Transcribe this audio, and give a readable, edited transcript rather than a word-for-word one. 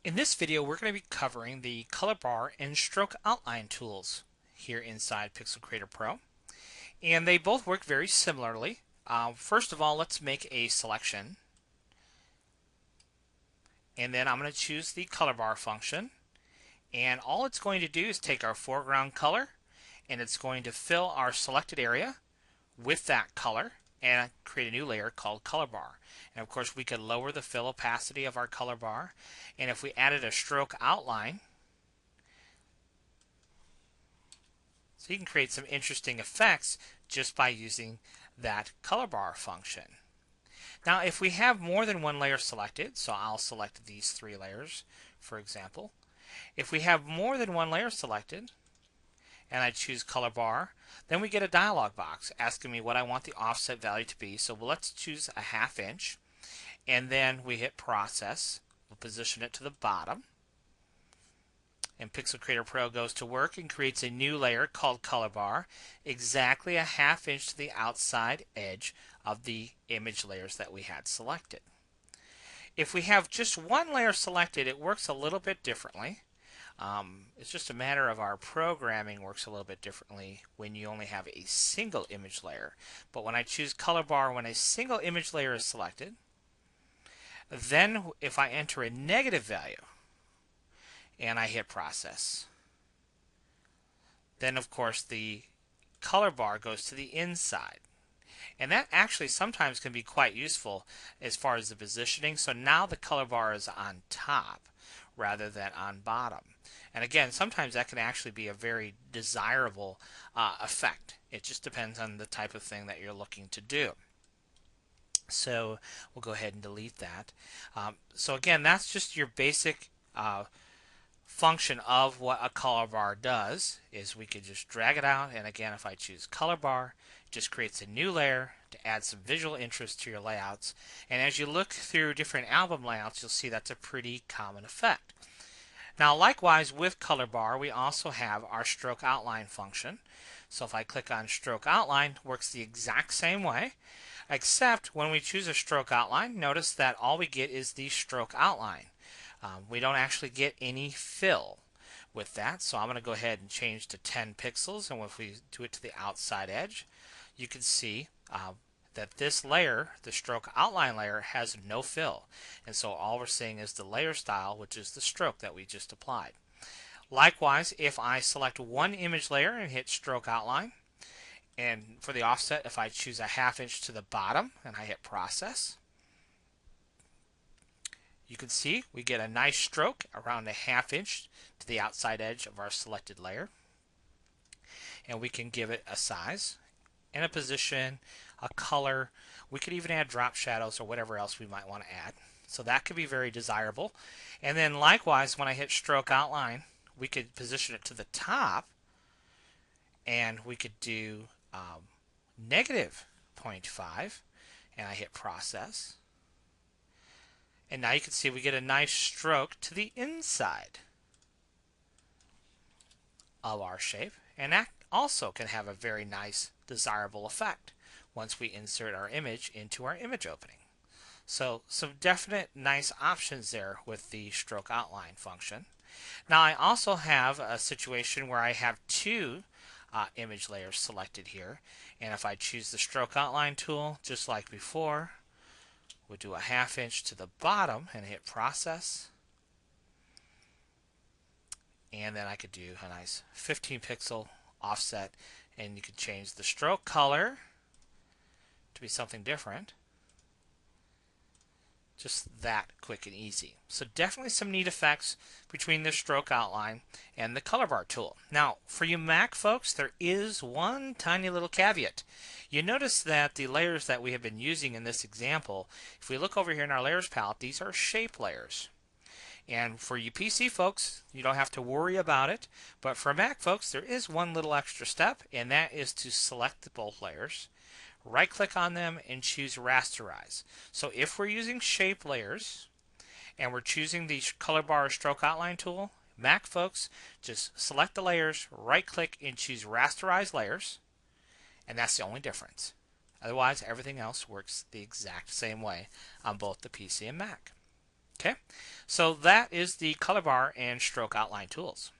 In this video, we're going to be covering the color bar and stroke outline tools here inside Pixel Creator Pro. And they both work very similarly. First of all, let's make a selection. And then I'm going to choose the color bar function. And all it's going to do is take our foreground color and it's going to fill our selected area with that color and create a new layer called color bar. And of course we could lower the fill opacity of our color bar, and if we added a stroke outline, so you can create some interesting effects just by using that color bar function. Now if we have more than one layer selected, so I'll select these 3 layers for example, if we have more than one layer selected and I choose color bar, then we get a dialog box asking me what I want the offset value to be. So let's choose a 1/2 inch, and then we hit process. We'll position it to the bottom, and Pixel Creator Pro goes to work and creates a new layer called color bar, exactly a 1/2 inch to the outside edge of the image layers that we had selected. If we have just one layer selected, it works a little bit differently. It's just a matter of our programming works a little bit differently when you only have a single image layer. But when I choose color bar when a single image layer is selected, then if I enter a negative value and I hit process, then of course the color bar goes to the inside. And that actually sometimes can be quite useful as far as the positioning. So now the color bar is on top rather than on bottom. And again, sometimes that can actually be a very desirable effect. It just depends on the type of thing that you're looking to do. So we'll go ahead and delete that. So again, that's just your basic function of what a color bar does. Is we could just drag it out, and again, if I choose color bar, it just creates a new layer to add some visual interest to your layouts. And as you look through different album layouts, you'll see that's a pretty common effect. Now likewise with color bar, we also have our stroke outline function. So if I click on stroke outline, it works the exact same way, except when we choose a stroke outline, notice that all we get is the stroke outline. We don't actually get any fill with that, so I'm going to go ahead and change to 10 pixels, and if we do it to the outside edge, you can see that this layer, the stroke outline layer, has no fill. And so all we're seeing is the layer style, which is the stroke that we just applied. Likewise, if I select one image layer and hit stroke outline, and for the offset, if I choose a 1/2 inch to the bottom and I hit process, you can see we get a nice stroke around a 1/2 inch to the outside edge of our selected layer. And we can give it a size and a position, a color. We could even add drop shadows or whatever else we might want to add. So that could be very desirable. And then likewise, when I hit stroke outline, we could position it to the top, and we could do negative 0.5, and I hit process. And now you can see we get a nice stroke to the inside of our shape, and that also can have a very nice desirable effect once we insert our image into our image opening. So some definite nice options there with the stroke outline function. Now I also have a situation where I have 2 image layers selected here, and if I choose the stroke outline tool just like before, we'll do a 1/2 inch to the bottom and hit process, and then I could do a nice 15 pixel offset, and you could change the stroke color to be something different. Just that quick and easy. So definitely some neat effects between the stroke outline and the color bar tool. Now for you Mac folks, there is one tiny little caveat. You notice that the layers that we have been using in this example, if we look over here in our layers palette, these are shape layers. And for you PC folks, you don't have to worry about it. But for Mac folks, there is one little extra step, and that is to select both layers, right click on them, and choose rasterize. So if we're using shape layers and we're choosing the color bar stroke outline tool, Mac folks, just select the layers, right click, and choose rasterize layers, and that's the only difference. Otherwise everything else works the exact same way on both the PC and Mac. Okay, so that is the color bar and stroke outline tools.